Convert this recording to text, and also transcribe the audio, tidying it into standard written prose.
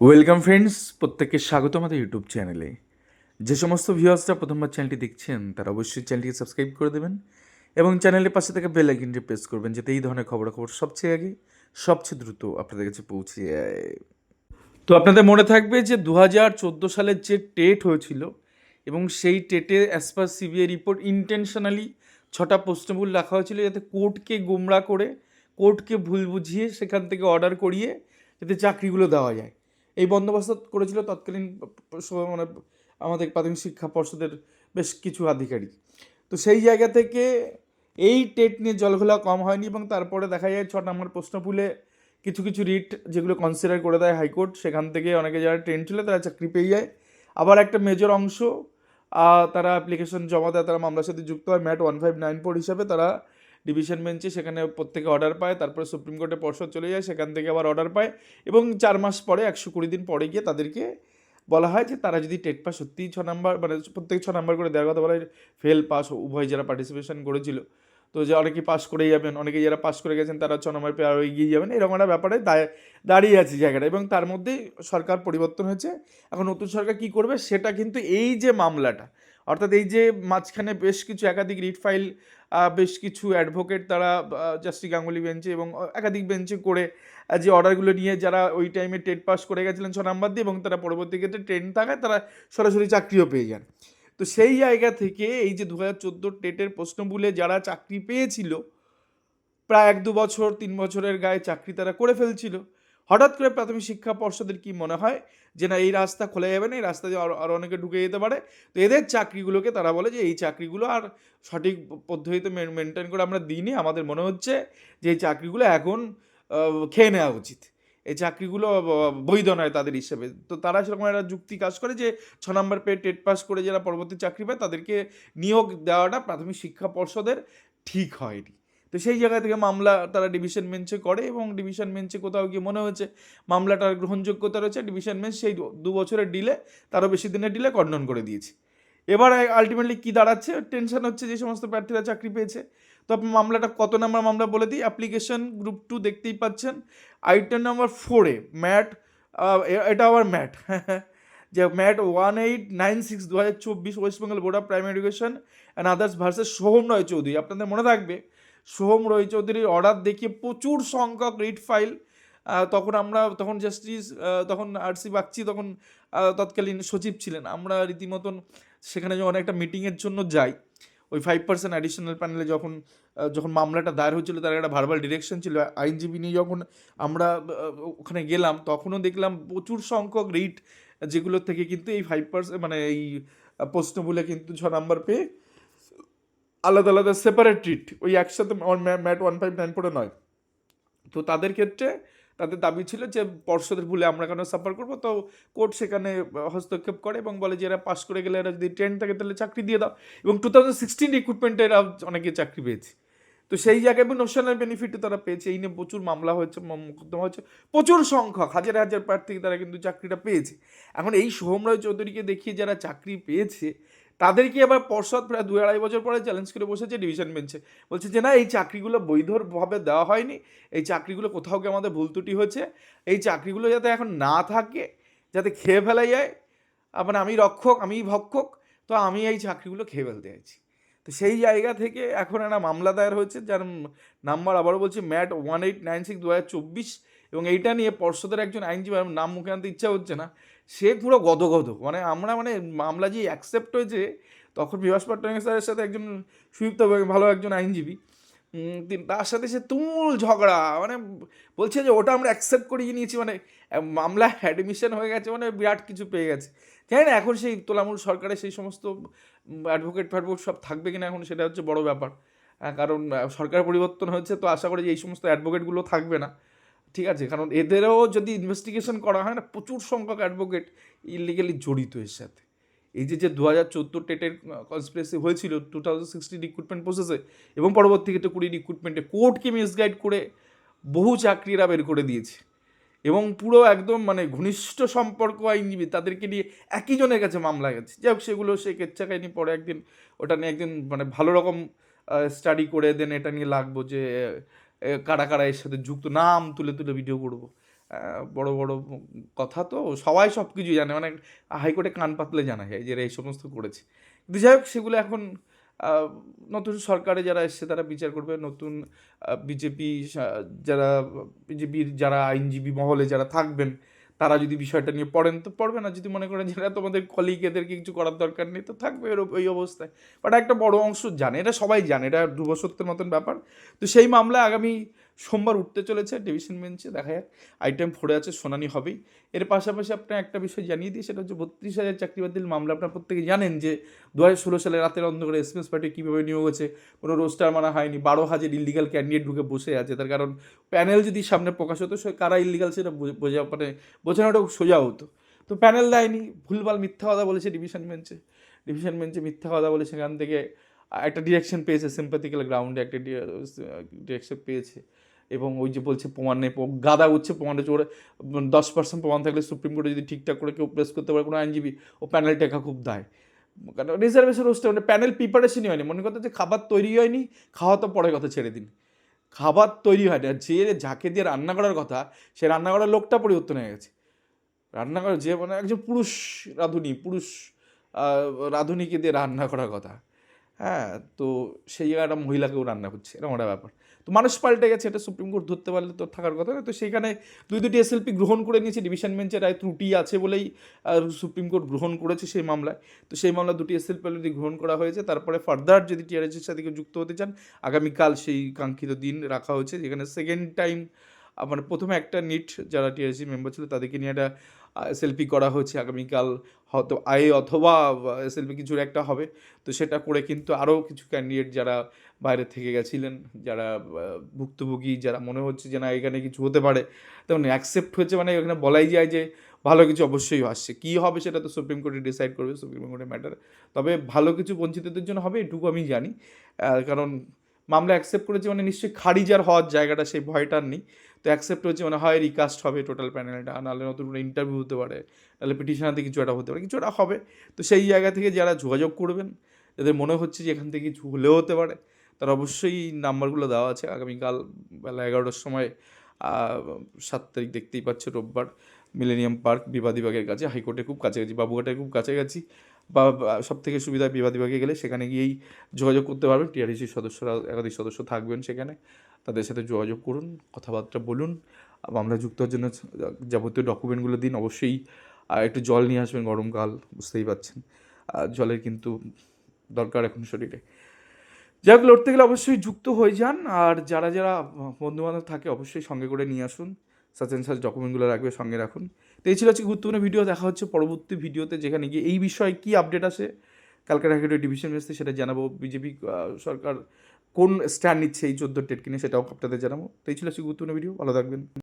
Welcome friends, প্রত্যেককে স্বাগত আমাদের ইউটিউব চ্যানেলে। যে সমস্ত ভিউয়ার্সরা প্রথমবার চ্যানেলটি দেখছেন তারা অবশ্যই চ্যানেলটিকে সাবস্ক্রাইব করে দেবেন এবং চ্যানেলের পাশে থাকা বেল আইকনটি প্রেস করবেন, যাতে এই ধরনের খবরাখবর সবচেয়ে আগে সবচেয়ে দ্রুত আপনাদের কাছে পৌঁছে যায়। তো আপনাদের মনে থাকবে যে 2014 সালের যে টেট হয়েছিল এবং সেই টেটে as per CBI report intentionally 6টা প্রশ্নভুল রাখা হয়েছিল, যাতে কোর্টকে গোমরা করে, কোর্টকে ভুল বুঝিয়ে সেখান থেকে অর্ডার করিয়ে যাতে চাকরিগুলো দেওয়া যায়। এই বন্দোবস্ত করেছিল তৎকালীন মানে আমাদের প্রাথমিক শিক্ষা পর্ষদের বেশ কিছু আধিকারিক। তো সেই জায়গা থেকে এই টেট নিয়ে জলঘোলা কম হয়নি এবং তারপরে দেখা যায় 6 নম্বর প্রশ্নভুলে কিছু কিছু রিট যেগুলো কনসিডার করে দেয় হাইকোর্ট, সেখান থেকে অনেকে যারা ট্রেন ছিল তারা চাকরি পেয়ে যায়। আবার একটা মেজর অংশ তারা অ্যাপ্লিকেশন জমা দেয়, তারা মামলার সাথে যুক্ত হয় ম্যাট 1594 হিসাবে, তারা ডিভিশন বেঞ্চে সেখানে প্রত্যেকে অর্ডার পায়, তারপরে সুপ্রিম কোর্টে পর্ষদ চলে যায়, সেখান থেকে আবার অর্ডার পায় এবং 4 মাস পরে 120 দিন পরে গিয়ে তাদেরকে বলা হয় যে তারা যদি টেট পাস সত্যিই 6 নম্বর মানে প্রত্যেকে 6 নম্বর করে দেওয়ার কথা বলা হয়, ফেল পাস উভয় যারা পার্টিসিপেশন করেছিল, তো যে অনেকেই পাস করেই যাবেন, অনেকে যারা পাস করে গেছেন তারা 6 নম্বর পেয়ে আরও এগিয়ে যাবেন, এরকম একটা ব্যাপারে দাঁড়িয়ে আছে জায়গাটা। এবং তার মধ্যেই সরকার পরিবর্তন হয়েছে। এখন নতুন সরকার কী করবে সেটা কিন্তু এই যে মামলাটা, অর্থাৎ এই যে মাঝখানে বেশ কিছু একাধিক রিট ফাইল, বেশ কিছু অ্যাডভোকেট তারা জাস্টিস গাঙ্গুলি বেঞ্চে এবং একাধিক বেঞ্চে করে যে অর্ডারগুলো নিয়ে যারা ওই টাইমে টেট পাস করে গেছিলেন 6 নম্বর দিয়ে এবং তারা পরবর্তী ক্ষেত্রে ট্রেন থাকায় তারা সরাসরি চাকরিও পেয়ে যান। তো সেই জায়গা থেকে এই যে 2014 টেটের প্রশ্নভুলে যারা চাকরি পেয়েছিল, প্রায় 1-2 বছর 3 বছরের গায়ে চাকরি তারা করে ফেলছিল, হঠাৎ করে প্রাথমিক শিক্ষা পর্ষদের কি মনে হয় যে না, এই রাস্তা খোলা যাবে না, এই রাস্তা দিয়ে আরও অনেকে ঢুকে যেতে পারে, তো এদের চাকরিগুলোকে তারা বলে যে এই চাকরিগুলো আর সঠিক পদ্ধতিতে মেনটেন করে আমরা দিইনি, আমাদের মনে হচ্ছে যে এই চাকরিগুলো এখন খেয়ে নেওয়া উচিত, এই চাকরিগুলো বৈধ নয় তাদের হিসেবে। তো তারা সেরকম একটা যুক্তি কাজ করে যে 6 নম্বর পেয়ে টেট পাস করে যারা পরবর্তী চাকরি পায় তাদেরকে নিয়োগ দেওয়াটা প্রাথমিক শিক্ষা পর্ষদের ঠিক হয়নি। তো সেই জায়গা থেকে মামলা তারা ডিভিশন বেঞ্চে করে এবং ডিভিশন বেঞ্চে কোথাও গিয়ে মনে হয়েছে মামলাটার গ্রহণযোগ্যতা রয়েছে, ডিভিশন বেঞ্চ সেই 2 বছরের ডিলে, তারও বেশি দিনের ডিলে কন্ডন করে দিয়েছে। এবার আলটিমেটলি কী দাঁড়াচ্ছে, টেনশন হচ্ছে যে সমস্ত প্রার্থীরা চাকরি পেয়েছে। তো আপনি মামলাটা কত নম্বর মামলা বলে দিই, অ্যাপ্লিকেশন গ্রুপ 2 দেখতেই পাচ্ছেন, আইটেম নম্বর 4-এ ম্যাট, এটা আবার ম্যাট যে ম্যাট 1896 2024 West Bengal board of primary education and others versus Soham Roy Chowdhury. আপনাদের মনে থাকবে সোহম রয় চৌধুরীর অর্ডার দেখিয়ে প্রচুর সংখ্যক রিট ফাইল, তখন জাস্টিস তখন আর.সি. বাগচি তখন তৎকালীন সচিব ছিলেন, আমরা রীতিমতন সেখানে যখন একটা মিটিংয়ের জন্য যাই, ওই 5% অ্যাডিশনাল প্যানেলে যখন মামলাটা দায়ের হয়েছিল তার একটা ভার্বাল ডিরেকশন ছিল, আইনজীবী নিয়ে যখন আমরা ওখানে গেলাম তখনও দেখলাম প্রচুর সংখ্যক রিট, যেগুলো থেকে কিন্তু এই 5% মানে এই প্রশ্নগুলো কিন্তু 6 নম্বর পেয়ে আলাদা আলাদা সেপারেট রিট, ওই একসাথে ম্যাট 1594 নয়। তো তাদের ক্ষেত্রে তাদের দাবি ছিল যে পর্ষদের ভুলে আমরা কেন সাফার করবো, তো কোর্ট সেখানে হস্তক্ষেপ করে এবং বলে যে এরা পাস করে গেলে এরা যদি ট্রেন থাকে তাহলে চাকরি দিয়ে দাও, এবং 2016 রিক্রুটমেন্টে এরা অনেকে চাকরি পেয়েছে। তো সেই জায়গায় নোশনাল বেনিফিটও তারা পেয়েছে, এই নিয়ে প্রচুর মামলা হয়েছে, মোকদ্দমা হয়েছে, প্রচুর সংখ্যক হাজার হাজার প্রার্থী তারা কিন্তু চাকরিটা পেয়েছে। এখন এই সোহম রায় চৌধুরীকে দেখিয়ে যারা চাকরি পেয়েছে তাদেরকে আবার পর্ষদ প্রায় 2-2.5 বছর পরে চ্যালেঞ্জ করে বসেছে ডিভিশন বেঞ্চে, বলছে যে না, এই চাকরিগুলো বৈধভাবে দেওয়া হয়নি, এই চাকরিগুলো কোথাও গিয়ে আমাদের ভুল ত্রুটি হয়েছে, এই চাকরিগুলো যাতে এখন না থাকে, যাতে খেয়ে ফেলা যায়, মানে আমি রক্ষক আমি ভক্ষক, তো আমি এই চাকরিগুলো খেয়ে ফেলতে চাইছি। তো সেই জায়গা থেকে এখন একটা মামলা দায়ের হয়েছে, যার নাম্বার আবারও বলছি ম্যাট 1896 2024, এবং এইটা নিয়ে পর্ষদের একজন আইনজীবী, নাম মুখে আনতে ইচ্ছা হচ্ছে না, সে পুরো গদগদ, মানে আমরা মামলা যে অ্যাকসেপ্ট হয়েছে, তখন বিভাস পট্টনায়ক স্যারের সাথে একজন সুযুক্ত ভালো একজন আইনজীবী, তার সাথে সে তুমুল ঝগড়া, মানে বলছে যে ওটা আমরা অ্যাকসেপ্ট করিয়ে নিয়েছি, মানে মামলা অ্যাডমিশন হয়ে গেছে, মানে বিরাট কিছু পেয়ে গেছে। জানি না এখন সেই তোলামূল সরকারে সেই সমস্ত অ্যাডভোকেট সব থাকবে কিনা, এখন সেটা হচ্ছে বড় ব্যাপার। কারণ সরকার পরিবর্তন হয়েছে, তো আশা করি যে এই সমস্ত অ্যাডভোকেটগুলো থাকবে না, ঠিক আছে, কারণ এদেরও যদি ইনভেস্টিগেশন করা হয় না, প্রচুর সংখ্যক অ্যাডভোকেট ইলিগালি জড়িত এর সাথে। এই যে 2014 টেটের কনস্পিরেসি হয়েছিল 2016 রিক্রুটমেন্ট প্রসেসে এবং পরবর্তী ক্ষেত্রে 20 রিক্রুটমেন্টে কোর্টকে মিসগাইড করে বহু চাকরিরা বের করে দিয়েছে, এবং পুরো একদম মানে ঘনিষ্ঠ সম্পর্ক আইনজীবী তাদেরকে নিয়ে একই জনের কাছে মামলা গেছে। যাই হোক, সেগুলো সে কেচ্ছা কাহিনি, পরে একদিন ওটা নিয়ে একদিন মানে ভালো রকম স্টাডি করে দেন, এটা নিয়ে লাগবো যে কারা কারা এর সাথে যুক্ত, নাম তুলে তুলে ভিডিও করবো। বড় বড় কথা তো সবাই সব কিছু জানে, মানে হাইকোর্টে কান পাতলে জানা যায় যে এরা এই সমস্ত করেছে। কিন্তু যাই হোক, সেগুলো এখন নতুন সরকারে যারা এসছে তারা বিচার করবে। নতুন বিজেপি যারা বিজেপির যারা আইনজীবী মহলে যারা থাকবেন তারা যদি বিষয়টা নিয়ে পড়েন তো পড়বে, না যদি মনে করেন যারা তোমাদের কলিগ এদেরকে কিছু করার দরকার নেই তো থাকবে ওই অবস্থায়। বাট একটা বড় অংশ জানে, এটা সবাই জানে, এটা ধ্রুব সত্যের মতন ব্যাপার। তো সেই মামলা আগামী সোমবার উঠতে চলেছে ডিভিশন বেঞ্চে, দেখা যাক। আইটেম 4 আছে, শুনানি হবেই। এর পাশাপাশি আপনার একটা বিষয় জানিয়ে দিই, সেটা হচ্ছে 32,000 চাকরি বাতিল মামলা। আপনার প্রত্যেকে জানেন যে 2016 সালে রাতের অন্ধকারে এসএমএস পার্টি কীভাবে নিয়োগ হয়েছে, কোনো রোস্টার মানা হয়নি, 12,000 ইলিগাল ক্যান্ডিডেট ঢুকে বসে আছে। তার কারণ প্যানেল যদি সামনে প্রকাশ হতো সে কারা ইলিগাল সেটা বোঝানোটা খুব সোজা হতো। তো প্যানেল দেয়নি, ভুলভাল মিথ্যা কথা বলেছে ডিভিশন বেঞ্চে মিথ্যা কথা বলে সেখান থেকে একটা ডিরেকশন পেয়েছে, সিম্প্যাথিক্যাল গ্রাউন্ডে একটা ডিরেকশন পেয়েছে। এবং ওই যে বলছে প্রমাণ নেই, গাদা উঠছে প্রমাণটা চোরে, 10% প্রমাণ থাকলে সুপ্রিম কোর্টে যদি ঠিকঠাক করে কেউ প্রেস করতে পারে কোনো আইনজীবী, ও প্যানেল টেকা খুব দায়। কারণ রিজার্ভেশন রোস্টে মানে প্যানেল প্রিপারেশনই হয়নি। মনে কথা যে খাবার তৈরি হয়নি, খাওয়া তো পরে কথা, ছেড়ে দিন। খাবার তৈরি হয় না, যে যাকে দিয়ে রান্না করার কথা সে রান্না করার লোকটা পরিবর্তন হয়ে গেছে। রান্না করার যে মানে একজন পুরুষ রাঁধুনিকে দিয়ে রান্না করার কথা, হ্যাঁ, তো সেই জায়গাটা মহিলাকেও রান্না করছে, এরকম একটা ব্যাপার। তো মানুষ পাল্টে গেছে, এটা সুপ্রিম কোর্ট ধরতে পারলে তো থাকার কথা না। তো সেইখানে দুটি এসএলপি গ্রহণ করে নিয়েছে, ডিভিশন বেঞ্চের রায় ত্রুটি আছে বলেই সুপ্রিম কোর্ট গ্রহণ করেছে সেই মামলায়। তো সেই মামলা দুটি এসএলপি অলরেডি গ্রহণ করা হয়েছে। তারপরে ফার্দার যদি টিআরএসের সাথে কেউ যুক্ত হতে চান, আগামীকাল সেই কাঙ্ক্ষিত দিন রাখা হয়েছে, যেখানে সেকেন্ড টাইম মানে প্রথমে একটা নিট যারা টিআরএসি মেম্বার ছিল তাদেরকে নিয়ে একটা এসএলপি করা হয়েছে। আগামীকাল হয়তো অথবা এসএলপি কিছুর একটা হবে। তো সেটা করে কিন্তু আরও কিছু ক্যান্ডিডেট যারা বাইরে থেকে গেছিলেন, যারা ভুক্তভোগী, যারা মনে হচ্ছে যে না এখানে কিছু হতে পারে, তেমন অ্যাকসেপ্ট হয়েছে, মানে এখানে বলাই যায় যে ভালো কিছু অবশ্যই আসছে। কী হবে সেটা তো সুপ্রিম কোর্টে ডিসাইড করবে, সুপ্রিম কোর্টের ম্যাটার। তবে ভালো কিছু বঞ্চিতদের জন্য হবে এটুকু আমি জানি, কারণ মামলা অ্যাকসেপ্ট করেছে মানে নিশ্চয়ই খারিজ আর হওয়ার জায়গাটা সেই ভয়টা আর নেই। তো অ্যাকসেপ্ট হচ্ছে মানে হয় রিকাস্ট হবে টোটাল প্যানেলটা, নাহলে নতুন করে ইন্টারভিউ হতে পারে, নাহলে পিটিশনাতে কিছু একটা হতে পারে, কিছু একটা হবে। তো সেই জায়গা থেকে যারা যোগাযোগ করবেন, যাদের মনে হচ্ছে যে এখান থেকে কিছু হলেও হতে পারে, তারা অবশ্যই নাম্বারগুলো দেওয়া আছে। আগামীকাল বেলা 11টার সময় 7 তারিখ দেখতেই পাচ্ছে, রোববার, মিলেনিয়াম পার্ক বিবাদীবাগের কাছে, হাইকোর্টের খুব কাছাকাছি, বাবুঘাটের খুব কাছাকাছি, বা সব থেকে সুবিধা বিবাদীবাগে গেলে সেখানে গিয়েই যোগাযোগ করতে পারবেন। টিআরএসির সদস্যরা, একাধিক সদস্য থাকবেন সেখানে, তাদের সাথে যোগাযোগ করুন, কথাবার্তা বলুন, মামলা যুক্ত হওয়ার জন্য যাবতীয় ডকুমেন্টগুলো দিন। অবশ্যই একটু জল নিয়ে আসবেন, গরমকাল বুঝতেই পারছেন, জলের কিন্তু দরকার এখন শরীরে। যাই হোক, লড়তে গেলে অবশ্যই যুক্ত হয়ে যান। আর যারা যারা বন্ধুবান্ধব থাকে অবশ্যই সঙ্গে করে নিয়ে আসুন, সাচ ডকুমেন্টগুলো রাখবে, সঙ্গে রাখুন। তো এই ছিল আজকে গুরুত্বপূর্ণ ভিডিও। দেখা হচ্ছে পরবর্তী ভিডিওতে, যেখানে গিয়ে এই বিষয়ে কী আপডেট আসে ক্যালকাটা হাইকোর্টের ডিভিশন বেঞ্চে সেটা জানাবো। বিজেপি সরকার কোন স্ট্যান্ড নিচ্ছে এই 14 টেটকে নিয়ে সেটাও আপনাদের জানাবো। তো এই ছিল আজকে গুরুত্বপূর্ণ ভিডিও। ভালো থাকবেন।